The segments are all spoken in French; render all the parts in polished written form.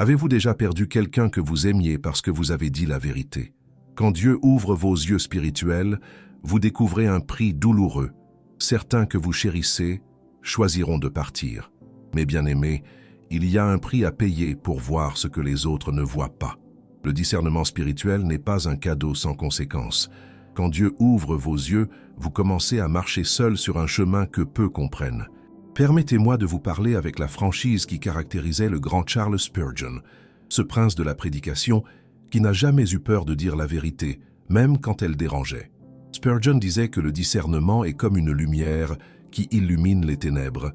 Avez-vous déjà perdu quelqu'un que vous aimiez parce que vous avez dit la vérité? Quand Dieu ouvre vos yeux spirituels, vous découvrez un prix douloureux. Certains que vous chérissez choisiront de partir. Mais bien-aimés, il y a un prix à payer pour voir ce que les autres ne voient pas. Le discernement spirituel n'est pas un cadeau sans conséquence. Quand Dieu ouvre vos yeux, vous commencez à marcher seul sur un chemin que peu comprennent. Permettez-moi de vous parler avec la franchise qui caractérisait le grand Charles Spurgeon, ce prince de la prédication qui n'a jamais eu peur de dire la vérité, même quand elle dérangeait. Spurgeon disait que le discernement est comme une lumière qui illumine les ténèbres,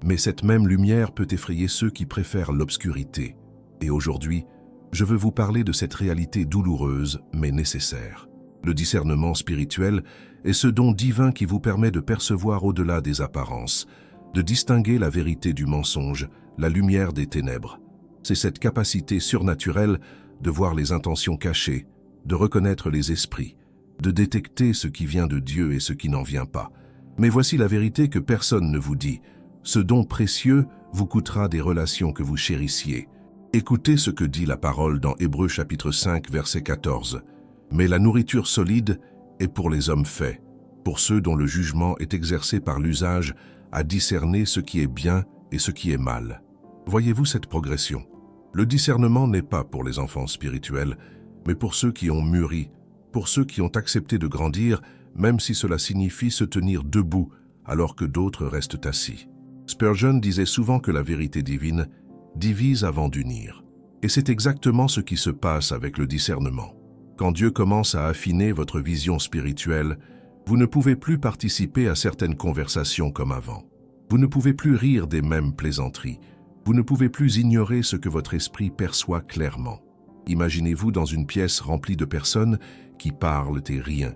mais cette même lumière peut effrayer ceux qui préfèrent l'obscurité. Et aujourd'hui, je veux vous parler de cette réalité douloureuse mais nécessaire. Le discernement spirituel est ce don divin qui vous permet de percevoir au-delà des apparences, de distinguer la vérité du mensonge, la lumière des ténèbres. C'est cette capacité surnaturelle de voir les intentions cachées, de reconnaître les esprits, de détecter ce qui vient de Dieu et ce qui n'en vient pas. Mais voici la vérité que personne ne vous dit. Ce don précieux vous coûtera des relations que vous chérissiez. Écoutez ce que dit la parole dans Hébreux chapitre 5, verset 14. « Mais la nourriture solide est pour les hommes faits, pour ceux dont le jugement est exercé par l'usage à discerner ce qui est bien et ce qui est mal. » Voyez-vous cette progression? Le discernement n'est pas pour les enfants spirituels, mais pour ceux qui ont mûri, pour ceux qui ont accepté de grandir, même si cela signifie se tenir debout alors que d'autres restent assis. Spurgeon disait souvent que la vérité divine divise avant d'unir. Et c'est exactement ce qui se passe avec le discernement. Quand Dieu commence à affiner votre vision spirituelle, vous ne pouvez plus participer à certaines conversations comme avant. Vous ne pouvez plus rire des mêmes plaisanteries. Vous ne pouvez plus ignorer ce que votre esprit perçoit clairement. Imaginez-vous dans une pièce remplie de personnes qui parlent et rien,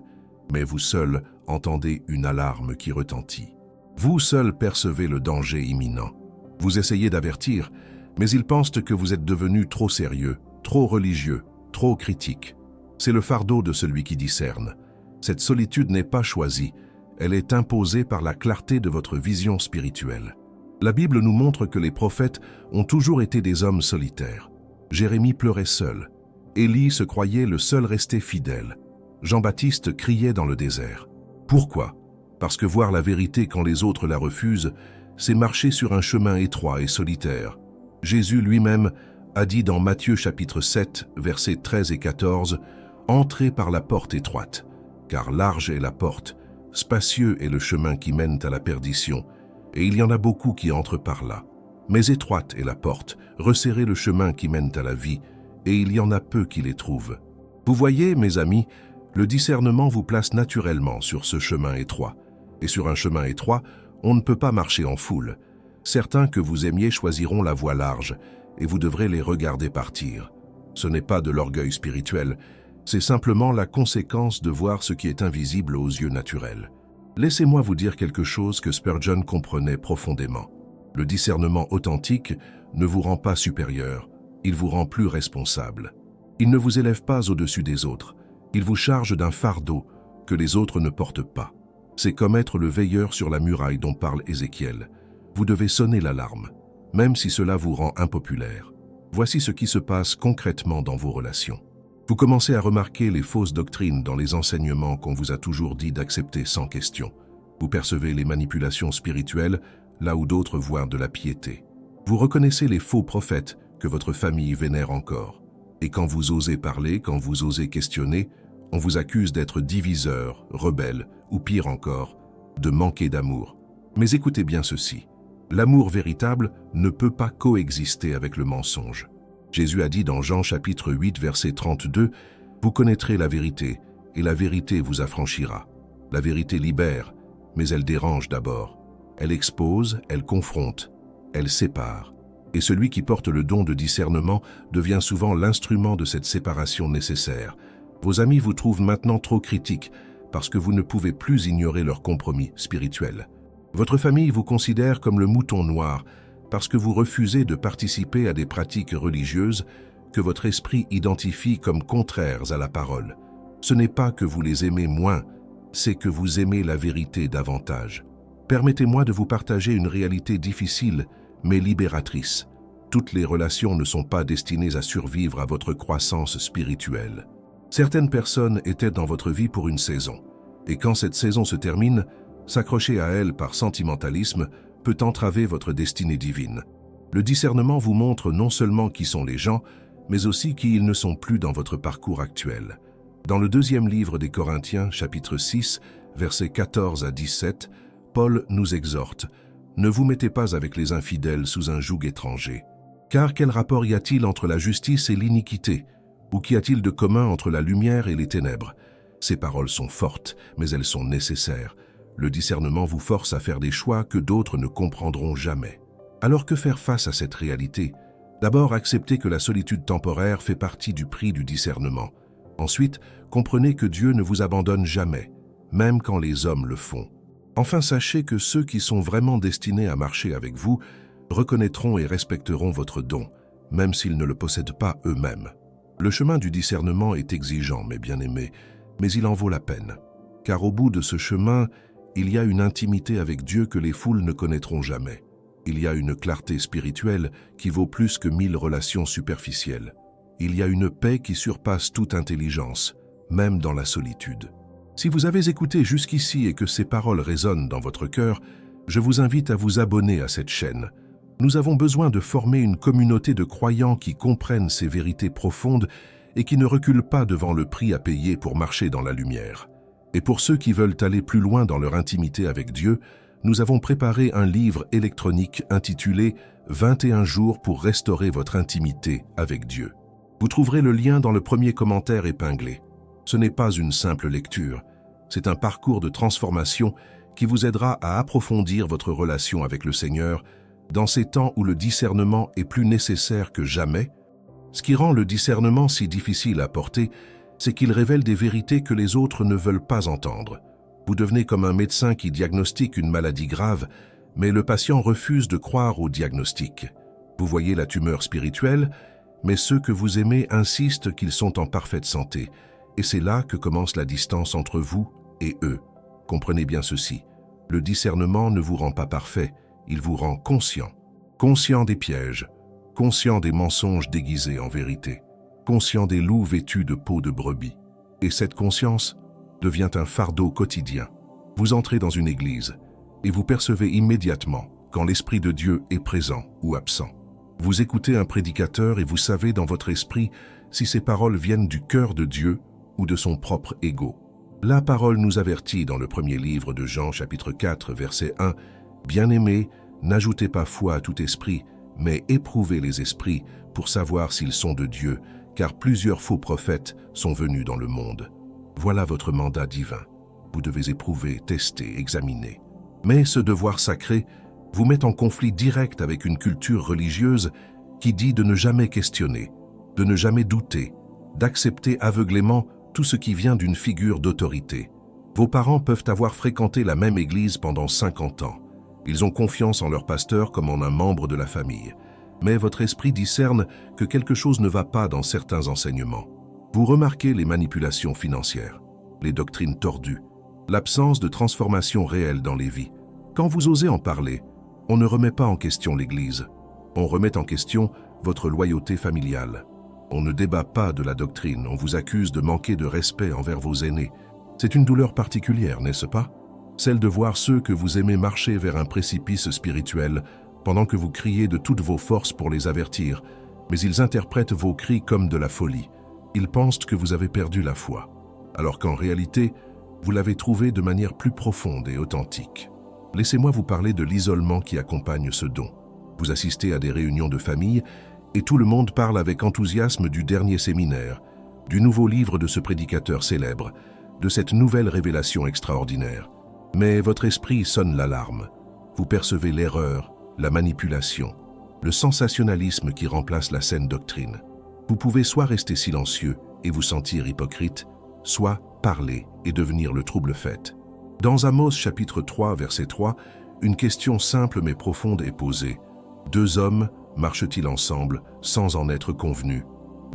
mais vous seul entendez une alarme qui retentit. Vous seul percevez le danger imminent. Vous essayez d'avertir, mais ils pensent que vous êtes devenu trop sérieux, trop religieux, trop critique. C'est le fardeau de celui qui discerne. Cette solitude n'est pas choisie, elle est imposée par la clarté de votre vision spirituelle. La Bible nous montre que les prophètes ont toujours été des hommes solitaires. Jérémie pleurait seul. Élie se croyait le seul resté fidèle. Jean-Baptiste criait dans le désert. Pourquoi? Parce que voir la vérité quand les autres la refusent, c'est marcher sur un chemin étroit et solitaire. Jésus lui-même a dit dans Matthieu chapitre 7, versets 13 et 14, « Entrez par la porte étroite, car large est la porte, spacieux est le chemin qui mène à la perdition, et il y en a beaucoup qui entrent par là. Mais étroite est la porte, resserrez le chemin qui mène à la vie, et il y en a peu qui les trouvent. » Vous voyez, mes amis, le discernement vous place naturellement sur ce chemin étroit. Et sur un chemin étroit, on ne peut pas marcher en foule. Certains que vous aimiez choisiront la voie large, et vous devrez les regarder partir. Ce n'est pas de l'orgueil spirituel, c'est simplement la conséquence de voir ce qui est invisible aux yeux naturels. Laissez-moi vous dire quelque chose que Spurgeon comprenait profondément. Le discernement authentique ne vous rend pas supérieur, il vous rend plus responsable. Il ne vous élève pas au-dessus des autres, il vous charge d'un fardeau que les autres ne portent pas. C'est comme être le veilleur sur la muraille dont parle Ézéchiel. Vous devez sonner l'alarme, même si cela vous rend impopulaire. Voici ce qui se passe concrètement dans vos relations. Vous commencez à remarquer les fausses doctrines dans les enseignements qu'on vous a toujours dit d'accepter sans question. Vous percevez les manipulations spirituelles là où d'autres voient de la piété. Vous reconnaissez les faux prophètes que votre famille vénère encore. Et quand vous osez parler, quand vous osez questionner, on vous accuse d'être diviseur, rebelle, ou pire encore, de manquer d'amour. Mais écoutez bien ceci. L'amour véritable ne peut pas coexister avec le mensonge. Jésus a dit dans Jean chapitre 8, verset 32, « Vous connaîtrez la vérité, et la vérité vous affranchira. La vérité libère, mais elle dérange d'abord. Elle expose, elle confronte, elle sépare. Et celui qui porte le don de discernement devient souvent l'instrument de cette séparation nécessaire. Vos amis vous trouvent maintenant trop critiques parce que vous ne pouvez plus ignorer leurs compromis spirituels. Votre famille vous considère comme le mouton noir parce que vous refusez de participer à des pratiques religieuses que votre esprit identifie comme contraires à la parole. Ce n'est pas que vous les aimez moins, c'est que vous aimez la vérité davantage. Permettez-moi de vous partager une réalité difficile, mais libératrice. Toutes les relations ne sont pas destinées à survivre à votre croissance spirituelle. Certaines personnes étaient dans votre vie pour une saison, et quand cette saison se termine, s'accrocher à elles par sentimentalisme peut entraver votre destinée divine. Le discernement vous montre non seulement qui sont les gens, mais aussi qui ils ne sont plus dans votre parcours actuel. Dans le deuxième livre des Corinthiens, chapitre 6, versets 14 à 17, Paul nous exhorte « Ne vous mettez pas avec les infidèles sous un joug étranger. Car quel rapport y a-t-il entre la justice et l'iniquité? Ou qu'y a-t-il de commun entre la lumière et les ténèbres? Ces paroles sont fortes, mais elles sont nécessaires. Le discernement vous force à faire des choix que d'autres ne comprendront jamais. Alors que faire face à cette réalité? D'abord, acceptez que la solitude temporaire fait partie du prix du discernement. Ensuite, comprenez que Dieu ne vous abandonne jamais, même quand les hommes le font. Enfin, sachez que ceux qui sont vraiment destinés à marcher avec vous reconnaîtront et respecteront votre don, même s'ils ne le possèdent pas eux-mêmes. Le chemin du discernement est exigeant, mes bien-aimés, mais il en vaut la peine. Car au bout de ce chemin, il y a une intimité avec Dieu que les foules ne connaîtront jamais. Il y a une clarté spirituelle qui vaut plus que 1000 relations superficielles. Il y a une paix qui surpasse toute intelligence, même dans la solitude. Si vous avez écouté jusqu'ici et que ces paroles résonnent dans votre cœur, je vous invite à vous abonner à cette chaîne. Nous avons besoin de former une communauté de croyants qui comprennent ces vérités profondes et qui ne reculent pas devant le prix à payer pour marcher dans la lumière. Et pour ceux qui veulent aller plus loin dans leur intimité avec Dieu, nous avons préparé un livre électronique intitulé « 21 jours pour restaurer votre intimité avec Dieu ». Vous trouverez le lien dans le premier commentaire épinglé. Ce n'est pas une simple lecture, c'est un parcours de transformation qui vous aidera à approfondir votre relation avec le Seigneur dans ces temps où le discernement est plus nécessaire que jamais. Ce qui rend le discernement si difficile à porter, c'est qu'il révèle des vérités que les autres ne veulent pas entendre. Vous devenez comme un médecin qui diagnostique une maladie grave, mais le patient refuse de croire au diagnostic. Vous voyez la tumeur spirituelle, mais ceux que vous aimez insistent qu'ils sont en parfaite santé. Et c'est là que commence la distance entre vous et eux. Comprenez bien ceci, le discernement ne vous rend pas parfait, il vous rend conscient. Conscient des pièges, conscient des mensonges déguisés en vérité, conscient des loups vêtus de peau de brebis. Et cette conscience devient un fardeau quotidien. Vous entrez dans une église et vous percevez immédiatement quand l'Esprit de Dieu est présent ou absent. Vous écoutez un prédicateur et vous savez dans votre esprit si ces paroles viennent du cœur de Dieu ou de son propre ego. La parole nous avertit dans le premier livre de Jean, chapitre 4, verset 1, « Bien-aimés, n'ajoutez pas foi à tout esprit, mais éprouvez les esprits pour savoir s'ils sont de Dieu, car plusieurs faux prophètes sont venus dans le monde. » Voilà votre mandat divin. Vous devez éprouver, tester, examiner. Mais ce devoir sacré vous met en conflit direct avec une culture religieuse qui dit de ne jamais questionner, de ne jamais douter, d'accepter aveuglément tout ce qui vient d'une figure d'autorité. Vos parents peuvent avoir fréquenté la même église pendant 50 ans. Ils ont confiance en leur pasteur comme en un membre de la famille. Mais votre esprit discerne que quelque chose ne va pas dans certains enseignements. Vous remarquez les manipulations financières, les doctrines tordues, l'absence de transformation réelle dans les vies. Quand vous osez en parler, on ne remet pas en question l'Église. On remet en question votre loyauté familiale. On ne débat pas de la doctrine, on vous accuse de manquer de respect envers vos aînés. C'est une douleur particulière, n'est-ce pas? Celle de voir ceux que vous aimez marcher vers un précipice spirituel pendant que vous criez de toutes vos forces pour les avertir, mais ils interprètent vos cris comme de la folie. Ils pensent que vous avez perdu la foi, alors qu'en réalité, vous l'avez trouvée de manière plus profonde et authentique. Laissez-moi vous parler de l'isolement qui accompagne ce don. Vous assistez à des réunions de famille et tout le monde parle avec enthousiasme du dernier séminaire, du nouveau livre de ce prédicateur célèbre, de cette nouvelle révélation extraordinaire. Mais votre esprit sonne l'alarme. Vous percevez l'erreur, la manipulation, le sensationnalisme qui remplace la saine doctrine. Vous pouvez soit rester silencieux et vous sentir hypocrite, soit parler et devenir le trouble-fête. Dans Amos chapitre 3, verset 3, une question simple mais profonde est posée. Deux hommes marchent-ils ensemble sans en être convenus?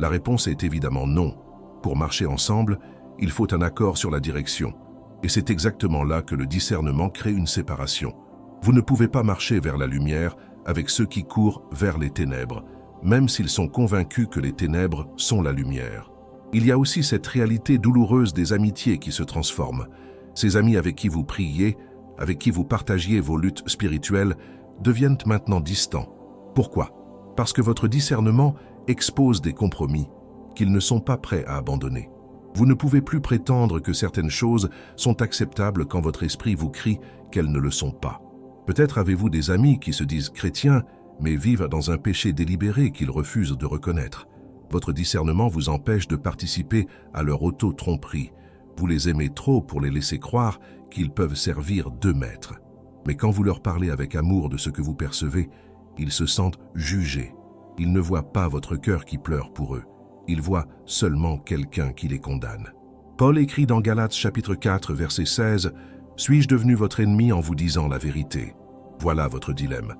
La réponse est évidemment non. Pour marcher ensemble, il faut un accord sur la direction. Et c'est exactement là que le discernement crée une séparation. Vous ne pouvez pas marcher vers la lumière avec ceux qui courent vers les ténèbres, même s'ils sont convaincus que les ténèbres sont la lumière. Il y a aussi cette réalité douloureuse des amitiés qui se transforment. Ces amis avec qui vous priez, avec qui vous partagiez vos luttes spirituelles, deviennent maintenant distants. Pourquoi? Parce que votre discernement expose des compromis qu'ils ne sont pas prêts à abandonner. Vous ne pouvez plus prétendre que certaines choses sont acceptables quand votre esprit vous crie qu'elles ne le sont pas. Peut-être avez-vous des amis qui se disent chrétiens, mais vivent dans un péché délibéré qu'ils refusent de reconnaître. Votre discernement vous empêche de participer à leur auto-tromperie. Vous les aimez trop pour les laisser croire qu'ils peuvent servir de maîtres. Mais quand vous leur parlez avec amour de ce que vous percevez, ils se sentent jugés. Ils ne voient pas votre cœur qui pleure pour eux. Ils voient seulement quelqu'un qui les condamne. Paul écrit dans Galates chapitre 4, verset 16, « Suis-je devenu votre ennemi en vous disant la vérité ?» Voilà votre dilemme.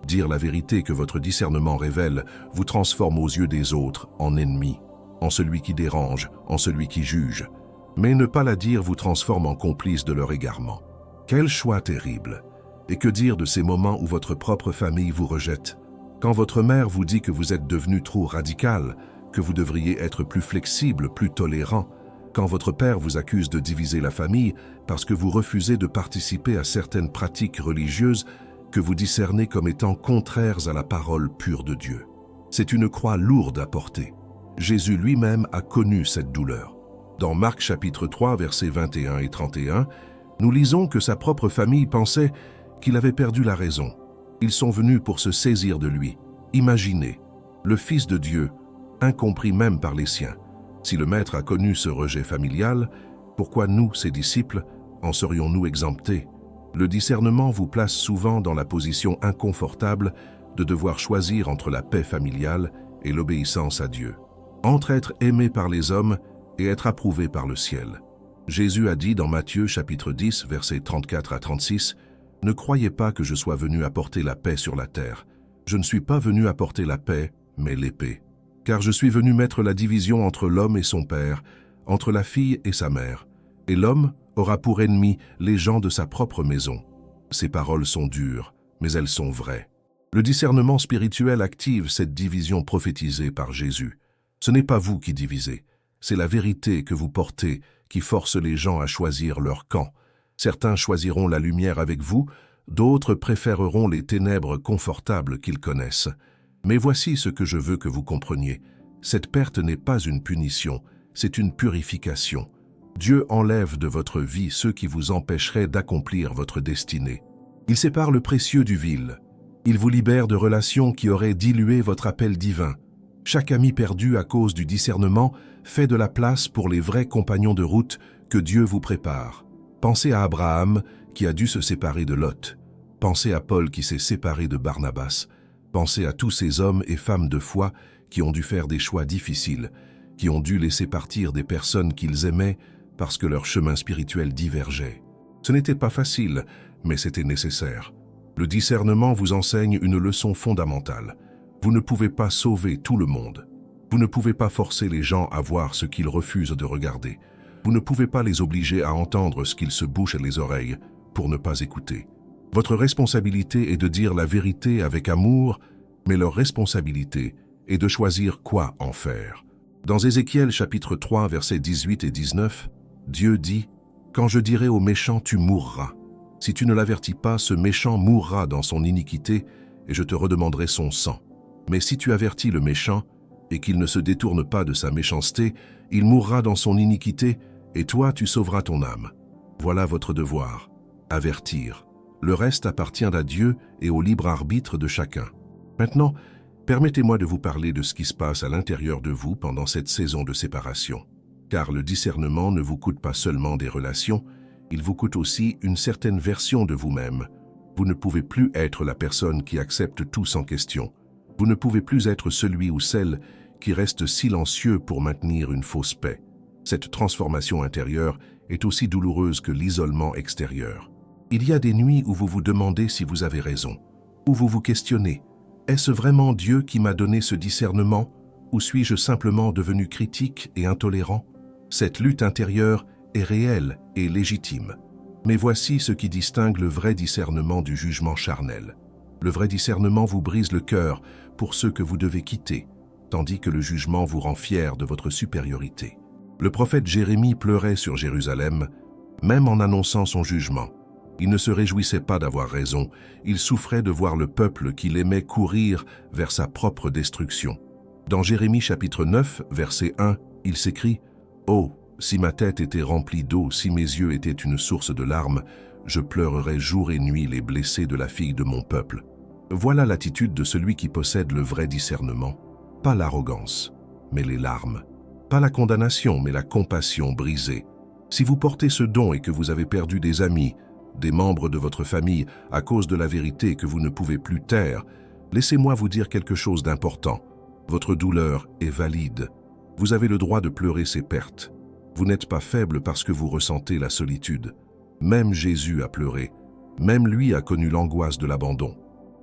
Dire la vérité que votre discernement révèle vous transforme aux yeux des autres en ennemi, en celui qui dérange, en celui qui juge. Mais ne pas la dire vous transforme en complice de leur égarement. Quel choix terrible! Et que dire de ces moments où votre propre famille vous rejette? Quand votre mère vous dit que vous êtes devenu trop radical, que vous devriez être plus flexible, plus tolérant, quand votre père vous accuse de diviser la famille parce que vous refusez de participer à certaines pratiques religieuses que vous discernez comme étant contraires à la parole pure de Dieu. C'est une croix lourde à porter. Jésus lui-même a connu cette douleur. Dans Marc chapitre 3, versets 21 et 31, nous lisons que sa propre famille pensait qu'il avait perdu la raison. Ils sont venus pour se saisir de lui. Imaginez, le Fils de Dieu, incompris même par les siens. Si le Maître a connu ce rejet familial, pourquoi nous, ses disciples, en serions-nous exemptés? Le discernement vous place souvent dans la position inconfortable de devoir choisir entre la paix familiale et l'obéissance à Dieu, entre être aimé par les hommes et être approuvé par le ciel. Jésus a dit dans Matthieu chapitre 10, versets 34 à 36, « Ne croyez pas que je sois venu apporter la paix sur la terre. Je ne suis pas venu apporter la paix, mais l'épée. Car je suis venu mettre la division entre l'homme et son père, entre la fille et sa mère. Et l'homme aura pour ennemi les gens de sa propre maison. » Ces paroles sont dures, mais elles sont vraies. Le discernement spirituel active cette division prophétisée par Jésus. Ce n'est pas vous qui divisez, c'est la vérité que vous portez qui force les gens à choisir leur camp. Certains choisiront la lumière avec vous, d'autres préféreront les ténèbres confortables qu'ils connaissent. Mais voici ce que je veux que vous compreniez. Cette perte n'est pas une punition, c'est une purification. Dieu enlève de votre vie ceux qui vous empêcheraient d'accomplir votre destinée. Il sépare le précieux du vil. Il vous libère de relations qui auraient dilué votre appel divin. Chaque ami perdu à cause du discernement fait de la place pour les vrais compagnons de route que Dieu vous prépare. Pensez à Abraham qui a dû se séparer de Lot. Pensez à Paul qui s'est séparé de Barnabas. Pensez à tous ces hommes et femmes de foi qui ont dû faire des choix difficiles, qui ont dû laisser partir des personnes qu'ils aimaient parce que leur chemin spirituel divergeait. Ce n'était pas facile, mais c'était nécessaire. Le discernement vous enseigne une leçon fondamentale. Vous ne pouvez pas sauver tout le monde. Vous ne pouvez pas forcer les gens à voir ce qu'ils refusent de regarder. Vous ne pouvez pas les obliger à entendre ce qu'ils se bouchent les oreilles pour ne pas écouter. Votre responsabilité est de dire la vérité avec amour, mais leur responsabilité est de choisir quoi en faire. Dans Ézéchiel chapitre 3, versets 18 et 19, Dieu dit « Quand je dirai au méchant, tu mourras. Si tu ne l'avertis pas, ce méchant mourra dans son iniquité, et je te redemanderai son sang. Mais si tu avertis le méchant, et qu'il ne se détourne pas de sa méchanceté, il mourra dans son iniquité, et toi tu sauveras ton âme. Voilà votre devoir, avertir. Le reste appartient à Dieu et au libre arbitre de chacun. Maintenant, permettez-moi de vous parler de ce qui se passe à l'intérieur de vous pendant cette saison de séparation. Car le discernement ne vous coûte pas seulement des relations, il vous coûte aussi une certaine version de vous-même. Vous ne pouvez plus être la personne qui accepte tout sans question. Vous ne pouvez plus être celui ou celle qui reste silencieux pour maintenir une fausse paix. Cette transformation intérieure est aussi douloureuse que l'isolement extérieur. Il y a des nuits où vous vous demandez si vous avez raison, où vous vous questionnez. Est-ce vraiment Dieu qui m'a donné ce discernement, ou suis-je simplement devenu critique et intolérant? Cette lutte intérieure est réelle et légitime. Mais voici ce qui distingue le vrai discernement du jugement charnel. Le vrai discernement vous brise le cœur pour ceux que vous devez quitter, tandis que le jugement vous rend fier de votre supériorité. Le prophète Jérémie pleurait sur Jérusalem, même en annonçant son jugement. Il ne se réjouissait pas d'avoir raison, il souffrait de voir le peuple qu'il aimait courir vers sa propre destruction. Dans Jérémie chapitre 9, verset 1, il s'écrit « Oh, si ma tête était remplie d'eau, si mes yeux étaient une source de larmes, je pleurerais jour et nuit les blessés de la fille de mon peuple. » Voilà l'attitude de celui qui possède le vrai discernement. Pas l'arrogance, mais les larmes. Pas la condamnation, mais la compassion brisée. Si vous portez ce don et que vous avez perdu des amis, des membres de votre famille à cause de la vérité que vous ne pouvez plus taire, laissez-moi vous dire quelque chose d'important. Votre douleur est valide. Vous avez le droit de pleurer ces pertes. Vous n'êtes pas faible parce que vous ressentez la solitude. Même Jésus a pleuré. Même lui a connu l'angoisse de l'abandon.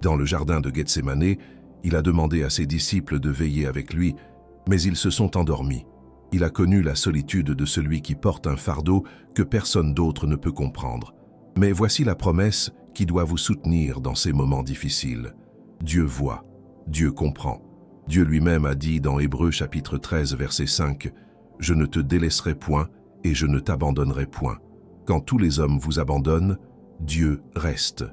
Dans le jardin de Gethsémanée, il a demandé à ses disciples de veiller avec lui, mais ils se sont endormis. Il a connu la solitude de celui qui porte un fardeau que personne d'autre ne peut comprendre. Mais voici la promesse qui doit vous soutenir dans ces moments difficiles. Dieu voit, Dieu comprend. Dieu lui-même a dit dans Hébreux chapitre 13, verset 5, « Je ne te délaisserai point et je ne t'abandonnerai point. Quand tous les hommes vous abandonnent, Dieu reste.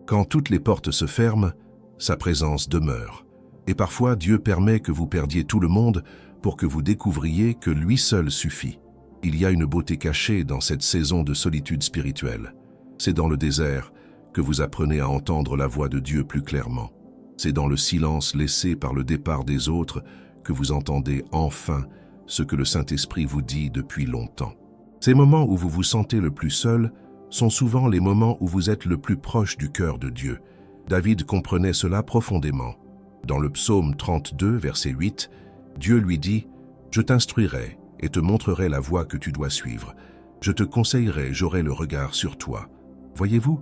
Quand toutes les portes se ferment, sa présence demeure. Et parfois, Dieu permet que vous perdiez tout le monde pour que vous découvriez que lui seul suffit. Il y a une beauté cachée dans cette saison de solitude spirituelle. C'est dans le désert que vous apprenez à entendre la voix de Dieu plus clairement. C'est dans le silence laissé par le départ des autres que vous entendez enfin ce que le Saint-Esprit vous dit depuis longtemps. Ces moments où vous vous sentez le plus seul sont souvent les moments où vous êtes le plus proche du cœur de Dieu. David comprenait cela profondément. Dans le psaume 32, verset 8, Dieu lui dit « Je t'instruirai et te montrerai la voie que tu dois suivre. Je te conseillerai, j'aurai le regard sur toi. » Voyez-vous,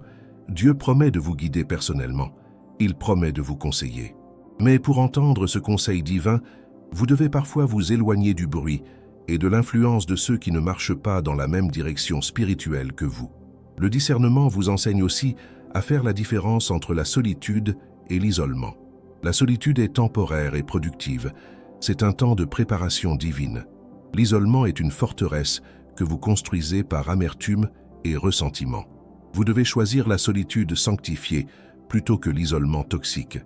Dieu promet de vous guider personnellement. Il promet de vous conseiller. Mais pour entendre ce conseil divin, vous devez parfois vous éloigner du bruit et de l'influence de ceux qui ne marchent pas dans la même direction spirituelle que vous. Le discernement vous enseigne aussi à faire la différence entre la solitude et l'isolement. La solitude est temporaire et productive. C'est un temps de préparation divine. L'isolement est une forteresse que vous construisez par amertume et ressentiment. Vous devez choisir la solitude sanctifiée plutôt que l'isolement toxique.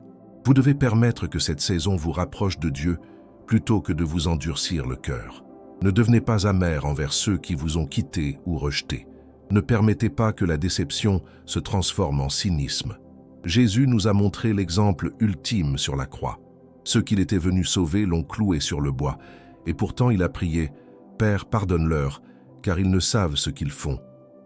Vous devez permettre que cette saison vous rapproche de Dieu plutôt que de vous endurcir le cœur. Ne devenez pas amer envers ceux qui vous ont quitté ou rejeté. Ne permettez pas que la déception se transforme en cynisme. Jésus nous a montré l'exemple ultime sur la croix. Ceux qu'il était venu sauver l'ont cloué sur le bois, et pourtant il a prié « Père, pardonne-leur, car ils ne savent ce qu'ils font. »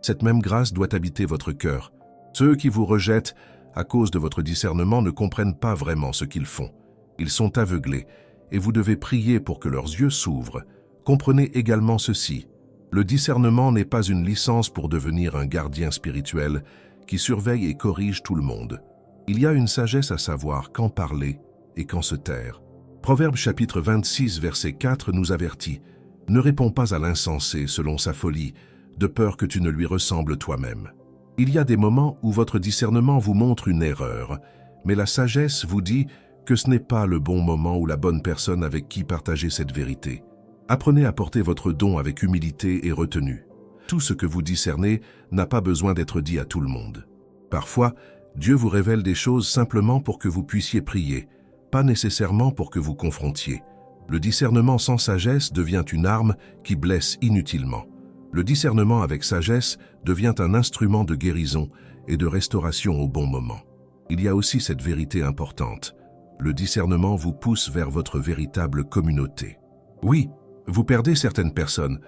Cette même grâce doit habiter votre cœur. Ceux qui vous rejettent à cause de votre discernement ne comprennent pas vraiment ce qu'ils font. Ils sont aveuglés, et vous devez prier pour que leurs yeux s'ouvrent. Comprenez également ceci. Le discernement n'est pas une licence pour devenir un gardien spirituel qui surveille et corrige tout le monde. Il y a une sagesse à savoir quand parler et quand se taire. Proverbe chapitre 26, verset 4 nous avertit « Ne réponds pas à l'insensé selon sa folie, de peur que tu ne lui ressembles toi-même. » Il y a des moments où votre discernement vous montre une erreur, mais la sagesse vous dit que ce n'est pas le bon moment ou la bonne personne avec qui partager cette vérité. Apprenez à porter votre don avec humilité et retenue. Tout ce que vous discernez n'a pas besoin d'être dit à tout le monde. Parfois, Dieu vous révèle des choses simplement pour que vous puissiez prier, pas nécessairement pour que vous confrontiez. Le discernement sans sagesse devient une arme qui blesse inutilement. Le discernement avec sagesse devient un instrument de guérison et de restauration au bon moment. Il y a aussi cette vérité importante. Le discernement vous pousse vers votre véritable communauté. Oui, vous perdez certaines personnes,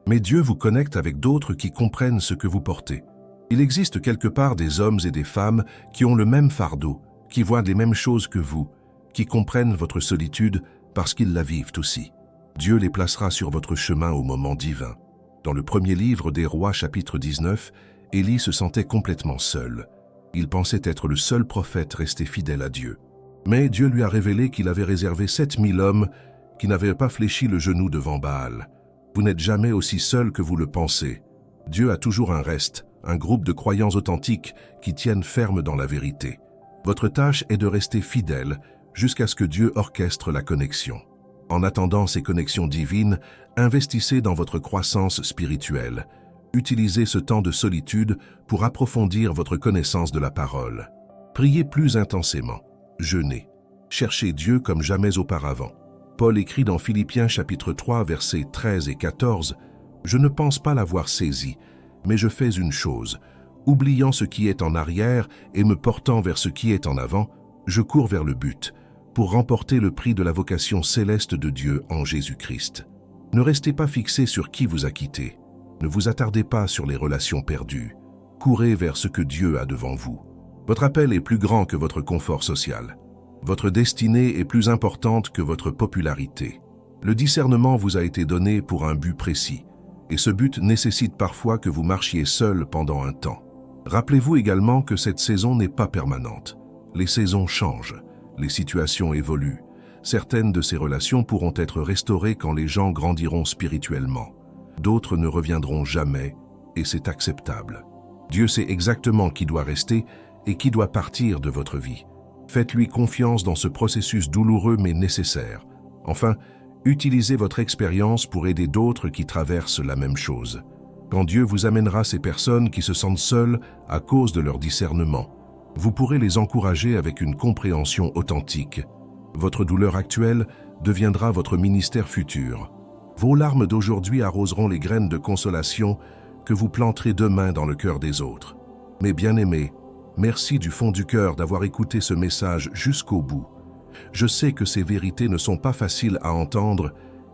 mais Dieu vous connecte avec d'autres qui comprennent ce que vous portez. Il existe quelque part des hommes et des femmes qui ont le même fardeau, qui voient les mêmes choses que vous, qui comprennent votre solitude parce qu'ils la vivent aussi. Dieu les placera sur votre chemin au moment divin. Dans le premier livre des Rois, chapitre 19, Élie se sentait complètement seul. Il pensait être le seul prophète resté fidèle à Dieu. Mais Dieu lui a révélé qu'il avait réservé 7000 hommes qui n'avaient pas fléchi le genou devant Baal. Vous n'êtes jamais aussi seul que vous le pensez. Dieu a toujours un reste, un groupe de croyants authentiques qui tiennent ferme dans la vérité. Votre tâche est de rester fidèle jusqu'à ce que Dieu orchestre la connexion. En attendant ces connexions divines, investissez dans votre croissance spirituelle. Utilisez ce temps de solitude pour approfondir votre connaissance de la parole. Priez plus intensément. Jeûnez. Cherchez Dieu comme jamais auparavant. Paul écrit dans Philippiens chapitre 3, versets 13 et 14, « Je ne pense pas l'avoir saisi, mais je fais une chose. Oubliant ce qui est en arrière et me portant vers ce qui est en avant, je cours vers le but, pour remporter le prix de la vocation céleste de Dieu en Jésus-Christ. » Ne restez pas fixé sur qui vous a quitté. Ne vous attardez pas sur les relations perdues. Courez vers ce que Dieu a devant vous. Votre appel est plus grand que votre confort social. Votre destinée est plus importante que votre popularité. Le discernement vous a été donné pour un but précis, et ce but nécessite parfois que vous marchiez seul pendant un temps. Rappelez-vous également que cette saison n'est pas permanente. Les saisons changent, les situations évoluent. Certaines de ces relations pourront être restaurées quand les gens grandiront spirituellement. D'autres ne reviendront jamais, et c'est acceptable. Dieu sait exactement qui doit rester et qui doit partir de votre vie. Faites-lui confiance dans ce processus douloureux mais nécessaire. Enfin, utilisez votre expérience pour aider d'autres qui traversent la même chose. Quand Dieu vous amènera ces personnes qui se sentent seules à cause de leur discernement, vous pourrez les encourager avec une compréhension authentique. Votre douleur actuelle deviendra votre ministère futur. Vos larmes d'aujourd'hui arroseront les graines de consolation que vous planterez demain dans le cœur des autres. Mes bien-aimés, merci du fond du cœur d'avoir écouté ce message jusqu'au bout. Je sais que ces vérités ne sont pas faciles à entendre,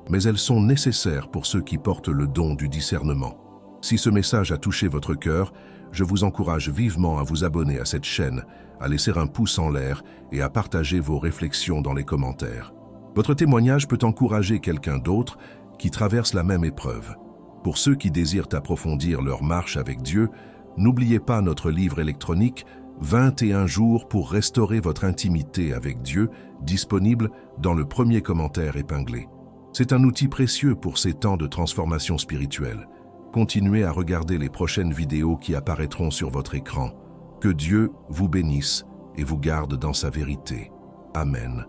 mais elles sont nécessaires pour ceux qui portent le don du discernement. Si ce message a touché votre cœur, je vous encourage vivement à vous abonner à cette chaîne, à laisser un pouce en l'air et à partager vos réflexions dans les commentaires. Votre témoignage peut encourager quelqu'un d'autre qui traverse la même épreuve. Pour ceux qui désirent approfondir leur marche avec Dieu, n'oubliez pas notre livre électronique « 21 jours pour restaurer votre intimité avec Dieu » disponible dans le premier commentaire épinglé. C'est un outil précieux pour ces temps de transformation spirituelle. Continuez à regarder les prochaines vidéos qui apparaîtront sur votre écran. Que Dieu vous bénisse et vous garde dans sa vérité. Amen.